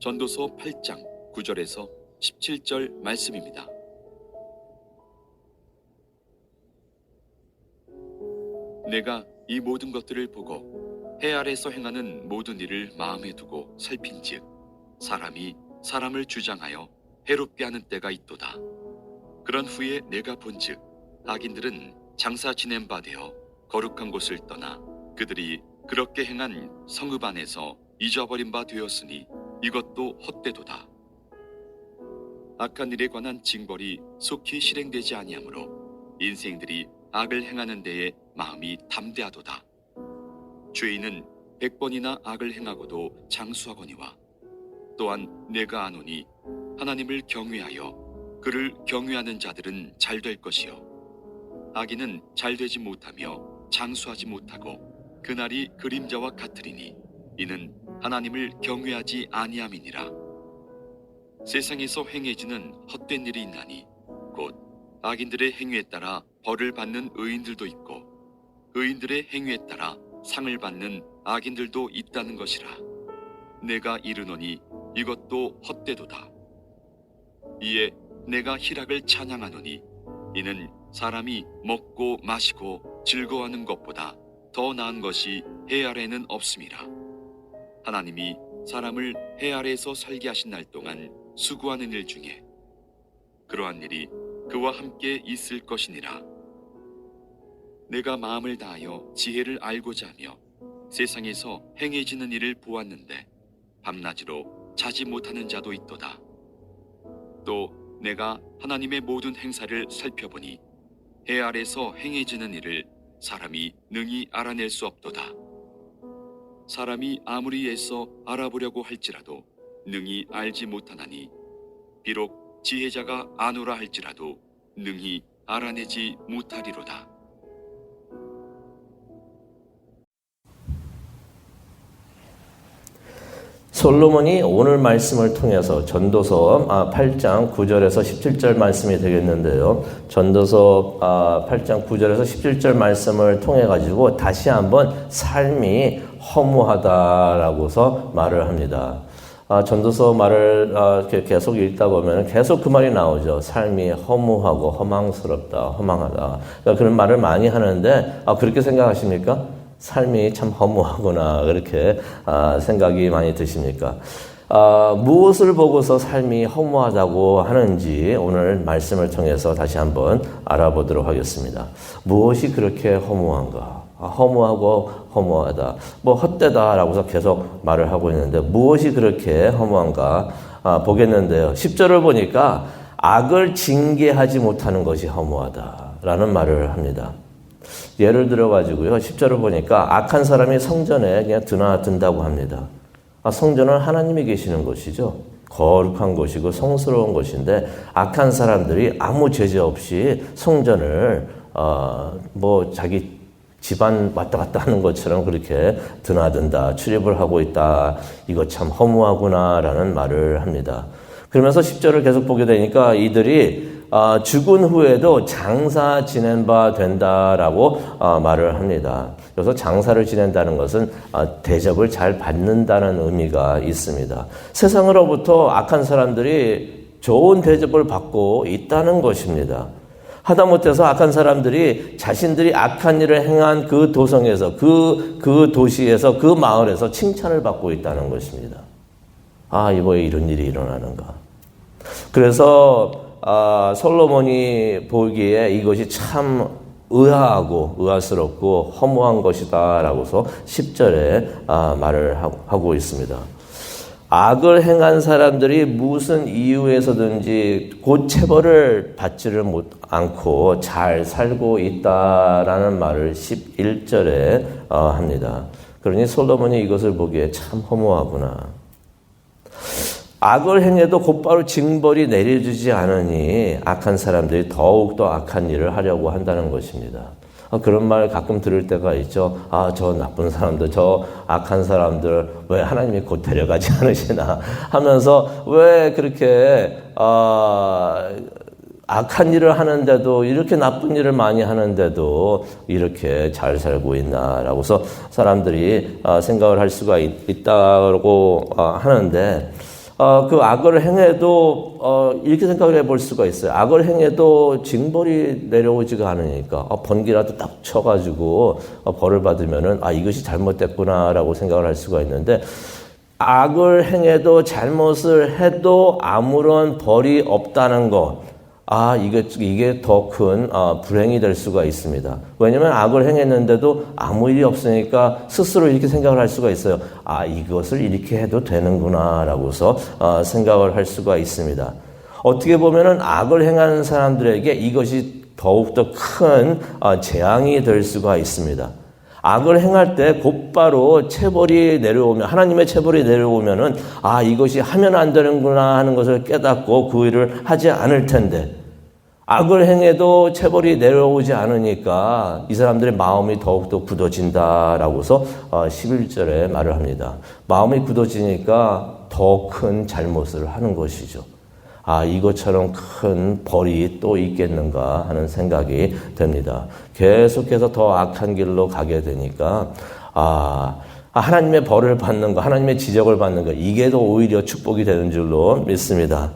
전도서 8장 9절에서 17절 말씀입니다. 내가 이 모든 것들을 보고 해 아래서 행하는 모든 일을 마음에 두고 살핀즉 사람이 사람을 주장하여 해롭게 하는 때가 있도다. 그런 후에 내가 본즉 악인들은 장사 지낸 바 되어 거룩한 곳을 떠나 그들이 그렇게 행한 성읍 안에서 잊어버린 바 되었으니 이것도 헛되도다. 악한 일에 관한 징벌이 속히 실행되지 아니하므로 인생들이 악을 행하는 데에 마음이 담대하도다. 죄인은 100번이나 악을 행하고도 장수하거니와 또한 내가 아노니 하나님을 경외하여 그를 경외하는 자들은 잘 될 것이요 악인은 잘 되지 못하며 장수하지 못하고 그날이 그림자와 같으리니 이는 하나님을 경외하지 아니함이니라. 세상에서 행해지는 헛된 일이 있나니 곧 악인들의 행위에 따라 벌을 받는 의인들도 있고 의인들의 행위에 따라 상을 받는 악인들도 있다는 것이라. 내가 이르노니 이것도 헛되도다. 이에 내가 희락을 찬양하노니 이는 사람이 먹고 마시고 즐거워하는 것보다 더 나은 것이 해 아래에는 없음이라. 하나님이 사람을 해 아래에서 살게 하신 날 동안 수고하는 일 중에 그러한 일이 그와 함께 있을 것이니라. 내가 마음을 다하여 지혜를 알고자 하며 세상에서 행해지는 일을 보았는데 밤낮으로 자지 못하는 자도 있도다. 또 내가 하나님의 모든 행사를 살펴보니 해 아래서 행해지는 일을 사람이 능히 알아낼 수 없도다. 사람이 아무리 애써 알아보려고 할지라도 능히 알지 못하나니 비록 지혜자가 아노라 할지라도 능히 알아내지 못하리로다. 솔로몬이 오늘 말씀을 통해서 전도서 8장 9절에서 17절 말씀이 되겠는데요. 전도서 8장 9절에서 17절 말씀을 통해 가지고 다시 한번 삶이 허무하다라고서 말을 합니다. 전도서 말을 계속 읽다 보면 계속 그 말이 나오죠. 삶이 허무하고 허망스럽다, 허망하다. 그러니까 그런 말을 많이 하는데 그렇게 생각하십니까? 삶이 참 허무하구나 그렇게 생각이 많이 드십니까? 무엇을 보고서 삶이 허무하다고 하는지 오늘 말씀을 통해서 다시 한번 알아보도록 하겠습니다. 무엇이 그렇게 허무한가? 허무하고 허무하다, 헛되다라고서 계속 말을 하고 있는데 무엇이 그렇게 허무한가 보겠는데요. 10절을 보니까 악을 징계하지 못하는 것이 허무하다라는 말을 합니다. 예를 들어가지고요. 10절을 보니까 악한 사람이 성전에 그냥 드나든다고 합니다. 성전은 하나님이 계시는 곳이죠. 거룩한 곳이고 성스러운 곳인데 악한 사람들이 아무 제재 없이 성전을 자기 집안 왔다 갔다 하는 것처럼 그렇게 드나든다, 출입을 하고 있다. 이거 참 허무하구나라는 말을 합니다. 그러면서 10절을 계속 보게 되니까 이들이 죽은 후에도 장사 지낸 바 된다라고 말을 합니다. 그래서 장사를 지낸다는 것은 대접을 잘 받는다는 의미가 있습니다. 세상으로부터 악한 사람들이 좋은 대접을 받고 있다는 것입니다. 하다못해서 악한 사람들이 자신들이 악한 일을 행한 그 도성에서 그 도시에서 그 마을에서 칭찬을 받고 있다는 것입니다. 이번에 이런 일이 일어나는가. 그래서 솔로몬이 보기에 이것이 참 의아하고 의아스럽고 허무한 것이다 라고서 10절에 말을 하고 있습니다. 악을 행한 사람들이 무슨 이유에서든지 곧 체벌을 받지를 않고 잘 살고 있다라는 말을 11절에 합니다. 그러니 솔로몬이 이것을 보기에 참 허무하구나. 악을 행해도 곧바로 징벌이 내려지지 않으니 악한 사람들이 더욱더 악한 일을 하려고 한다는 것입니다. 그런 말 가끔 들을 때가 있죠. 저 나쁜 사람들, 저 악한 사람들 왜 하나님이 곧 데려가지 않으시나 하면서 왜 그렇게 악한 일을 하는데도 이렇게 나쁜 일을 많이 하는데도 이렇게 잘 살고 있나라고서 사람들이 생각을 할 수가 있다고 하는데 그 악을 행해도 이렇게 생각을 해볼 수가 있어요. 악을 행해도 징벌이 내려오지가 않으니까 번개라도 딱 쳐가지고 벌을 받으면은 이것이 잘못됐구나라고 생각을 할 수가 있는데, 악을 행해도 잘못을 해도 아무런 벌이 없다는 것, 이게 더 큰 불행이 될 수가 있습니다. 왜냐하면 악을 행했는데도 아무 일이 없으니까 스스로 이렇게 생각을 할 수가 있어요. 이것을 이렇게 해도 되는구나라고서 생각을 할 수가 있습니다. 어떻게 보면은 악을 행하는 사람들에게 이것이 더욱더 큰 재앙이 될 수가 있습니다. 악을 행할 때 곧바로 체벌이 내려오면, 하나님의 체벌이 내려오면은 이것이 하면 안 되는구나 하는 것을 깨닫고 그 일을 하지 않을 텐데, 악을 행해도 체벌이 내려오지 않으니까 이 사람들의 마음이 더욱더 굳어진다라고서 11절에 말을 합니다. 마음이 굳어지니까 더 큰 잘못을 하는 것이죠. 이것처럼 큰 벌이 또 있겠는가 하는 생각이 됩니다. 계속해서 더 악한 길로 가게 되니까, 하나님의 벌을 받는 거, 하나님의 지적을 받는 거, 이게 더 오히려 축복이 되는 줄로 믿습니다.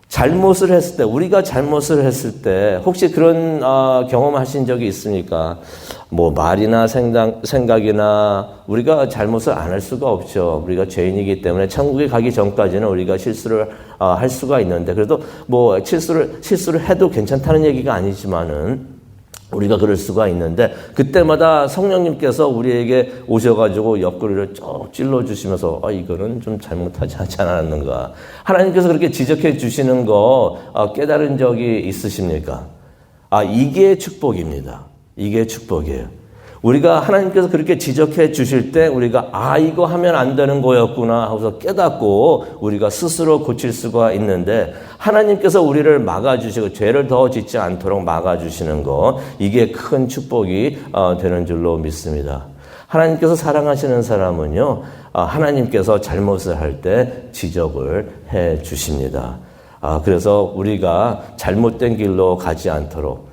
잘못을 했을 때, 우리가 잘못을 했을 때, 혹시 그런 경험하신 적이 있습니까? 말이나 생각이나 우리가 잘못을 안 할 수가 없죠. 우리가 죄인이기 때문에 천국에 가기 전까지는 우리가 실수를 할 수가 있는데, 그래도 실수를 해도 괜찮다는 얘기가 아니지만은 우리가 그럴 수가 있는데, 그때마다 성령님께서 우리에게 오셔가지고 옆구리를 쭉 찔러주시면서 이거는 좀 잘못하지 않았는가, 하나님께서 그렇게 지적해 주시는 거 깨달은 적이 있으십니까? 이게 축복입니다. 이게 축복이에요. 우리가 하나님께서 그렇게 지적해 주실 때 우리가 이거 하면 안 되는 거였구나 하고서 깨닫고 우리가 스스로 고칠 수가 있는데, 하나님께서 우리를 막아주시고 죄를 더 짓지 않도록 막아주시는 거, 이게 큰 축복이 되는 줄로 믿습니다. 하나님께서 사랑하시는 사람은요, 하나님께서 잘못을 할 때 지적을 해 주십니다. 그래서 우리가 잘못된 길로 가지 않도록,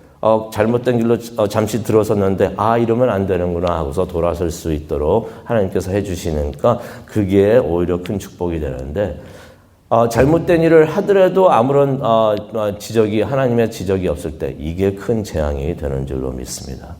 잘못된 길로 잠시 들어섰는데 이러면 안 되는구나 하고서 돌아설 수 있도록 하나님께서 해주시니까 그게 오히려 큰 축복이 되는데, 잘못된 일을 하더라도 아무런 하나님의 지적이 없을 때 이게 큰 재앙이 되는 줄로 믿습니다.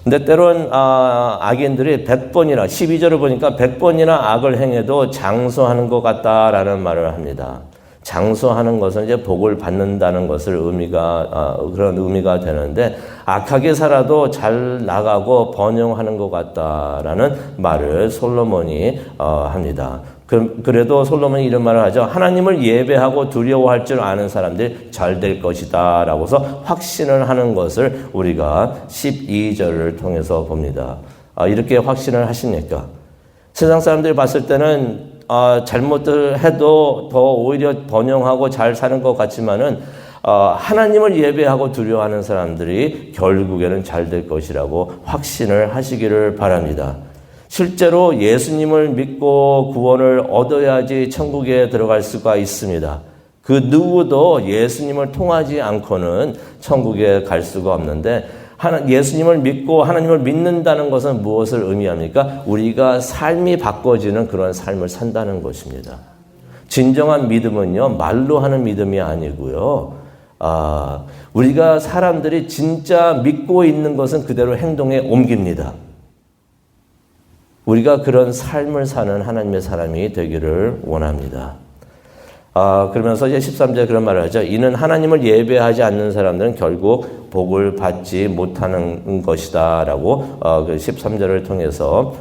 근데 때론 악인들이 100번이나, 12절을 보니까 100번이나 악을 행해도 장수하는 것 같다라는 말을 합니다. 장수하는 것은 이제 복을 받는다는 것을 그런 의미가 되는데, 악하게 살아도 잘 나가고 번영하는 것 같다라는 말을 솔로몬이 합니다. 그래도 솔로몬이 이런 말을 하죠. 하나님을 예배하고 두려워할 줄 아는 사람들이 잘 될 것이다 라고서 확신을 하는 것을 우리가 12절을 통해서 봅니다. 이렇게 확신을 하십니까? 세상 사람들이 봤을 때는 잘못을 해도 더 오히려 번영하고 잘 사는 것 같지만은, 하나님을 예배하고 두려워하는 사람들이 결국에는 잘 될 것이라고 확신을 하시기를 바랍니다. 실제로 예수님을 믿고 구원을 얻어야지 천국에 들어갈 수가 있습니다. 그 누구도 예수님을 통하지 않고는 천국에 갈 수가 없는데, 예수님을 믿고 하나님을 믿는다는 것은 무엇을 의미합니까? 우리가 삶이 바꿔지는 그런 삶을 산다는 것입니다. 진정한 믿음은요, 말로 하는 믿음이 아니고요, 우리가 사람들이 진짜 믿고 있는 것은 그대로 행동에 옮깁니다. 우리가 그런 삶을 사는 하나님의 사람이 되기를 원합니다. 그러면서 이제 13절에 그런 말을 하죠. 이는 하나님을 예배하지 않는 사람들은 결국 복을 받지 못하는 것이다 라고 13절을 통해서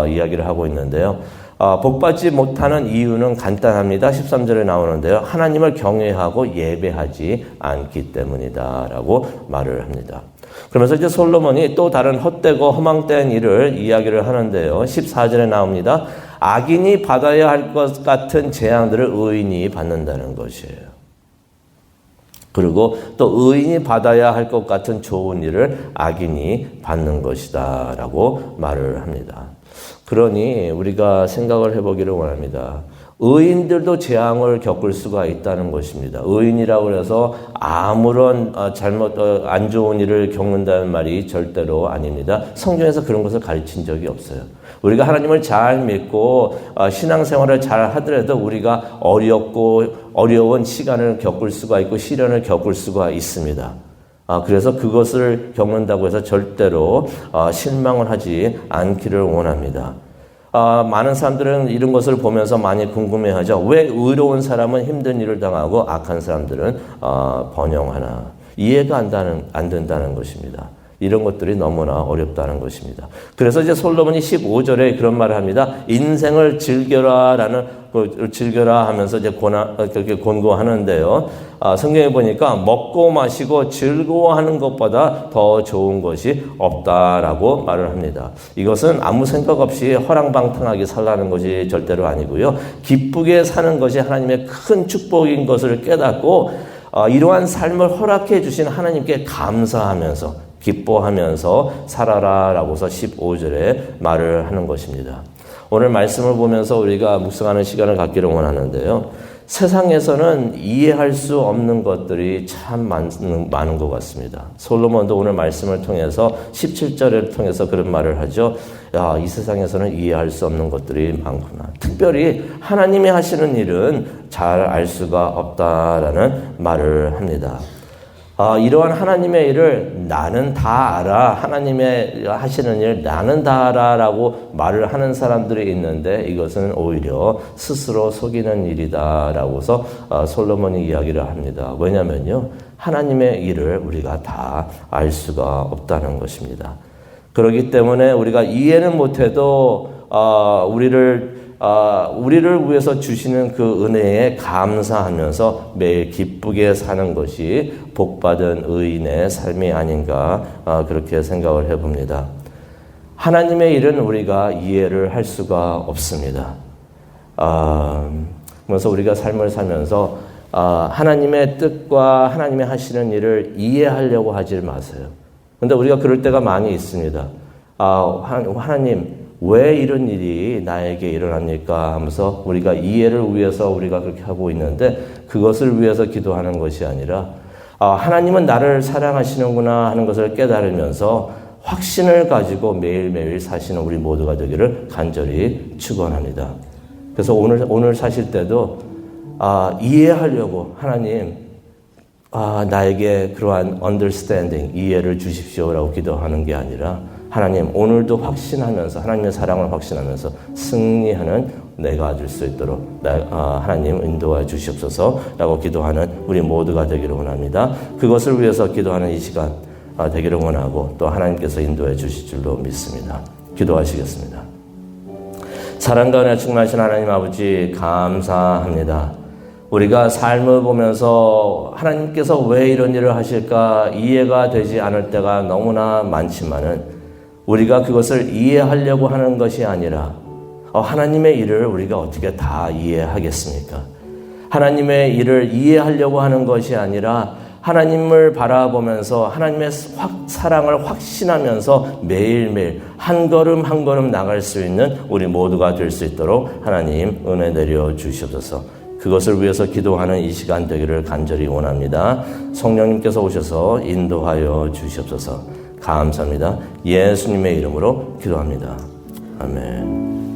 이야기를 하고 있는데요. 복받지 못하는 이유는 간단합니다. 13절에 나오는데요. 하나님을 경외하고 예배하지 않기 때문이다 라고 말을 합니다. 그러면서 이제 솔로몬이 또 다른 헛되고 허망된 일을 이야기를 하는데요. 14절에 나옵니다. 악인이 받아야 할 것 같은 재앙들을 의인이 받는다는 것이에요. 그리고 또 의인이 받아야 할 것 같은 좋은 일을 악인이 받는 것이다 라고 말을 합니다. 그러니 우리가 생각을 해보기를 원합니다. 의인들도 재앙을 겪을 수가 있다는 것입니다. 의인이라고 해서 아무런 안 좋은 일을 겪는다는 말이 절대로 아닙니다. 성경에서 그런 것을 가르친 적이 없어요. 우리가 하나님을 잘 믿고 신앙생활을 잘 하더라도 우리가 어려운 시간을 겪을 수가 있고 시련을 겪을 수가 있습니다. 그래서 그것을 겪는다고 해서 절대로 실망을 하지 않기를 원합니다. 많은 사람들은 이런 것을 보면서 많이 궁금해하죠. 왜 의로운 사람은 힘든 일을 당하고 악한 사람들은 번영하나. 이해가 안 된다는 것입니다. 이런 것들이 너무나 어렵다는 것입니다. 그래서 이제 솔로몬이 15절에 그런 말을 합니다. 인생을 즐겨라 하면서 이제 그렇게 권고하는데요. 성경에 보니까 먹고 마시고 즐거워하는 것보다 더 좋은 것이 없다라고 말을 합니다. 이것은 아무 생각 없이 허랑방탕하게 살라는 것이 절대로 아니고요. 기쁘게 사는 것이 하나님의 큰 축복인 것을 깨닫고 이러한 삶을 허락해 주신 하나님께 감사하면서 기뻐하면서 살아라라고서 15절에 말을 하는 것입니다. 오늘 말씀을 보면서 우리가 묵상하는 시간을 갖기를 원하는데요. 세상에서는 이해할 수 없는 것들이 참 많은 것 같습니다. 솔로몬도 오늘 말씀을 통해서 17절을 통해서 그런 말을 하죠. 이 세상에서는 이해할 수 없는 것들이 많구나. 특별히 하나님이 하시는 일은 잘 알 수가 없다라는 말을 합니다. 이러한 하나님의 일을 나는 다 알아. 하나님의 하시는 일 나는 다 알아 라고 말을 하는 사람들이 있는데 이것은 오히려 스스로 속이는 일이다라고서 솔로몬이 이야기를 합니다. 왜냐면요. 하나님의 일을 우리가 다 알 수가 없다는 것입니다. 그렇기 때문에 우리가 이해는 못해도 우리를 위해서 주시는 그 은혜에 감사하면서 매일 기쁘게 사는 것이 복받은 의인의 삶이 아닌가 그렇게 생각을 해봅니다. 하나님의 일은 우리가 이해를 할 수가 없습니다. 그래서 우리가 삶을 살면서 하나님의 뜻과 하나님의 하시는 일을 이해하려고 하지 마세요. 그런데 우리가 그럴 때가 많이 있습니다. 하나님 왜 이런 일이 나에게 일어납니까? 하면서 우리가 이해를 위해서 우리가 그렇게 하고 있는데 그것을 위해서 기도하는 것이 아니라 하나님은 나를 사랑하시는구나 하는 것을 깨달으면서 확신을 가지고 매일매일 사시는 우리 모두가 되기를 간절히 축원합니다. 그래서 오늘 사실 때도 이해하려고 하나님 나에게 그러한 understanding, 이해를 주십시오라고 기도하는 게 아니라 하나님 오늘도 확신하면서 하나님의 사랑을 확신하면서 승리하는 내가 될 수 있도록 하나님 인도해 주시옵소서라고 기도하는 우리 모두가 되기를 원합니다. 그것을 위해서 기도하는 이 시간 되기를 원하고 또 하나님께서 인도해 주실 줄로 믿습니다. 기도하시겠습니다. 사랑과 은혜 충만하신 하나님 아버지 감사합니다. 우리가 삶을 보면서 하나님께서 왜 이런 일을 하실까 이해가 되지 않을 때가 너무나 많지만은 우리가 그것을 이해하려고 하는 것이 아니라 하나님의 일을 우리가 어떻게 다 이해하겠습니까? 하나님의 일을 이해하려고 하는 것이 아니라 하나님을 바라보면서 하나님의 사랑을 확신하면서 매일매일 한 걸음 한 걸음 나갈 수 있는 우리 모두가 될 수 있도록 하나님 은혜 내려 주시옵소서. 그것을 위해서 기도하는 이 시간 되기를 간절히 원합니다. 성령님께서 오셔서 인도하여 주시옵소서. 감사합니다. 예수님의 이름으로 기도합니다. 아멘.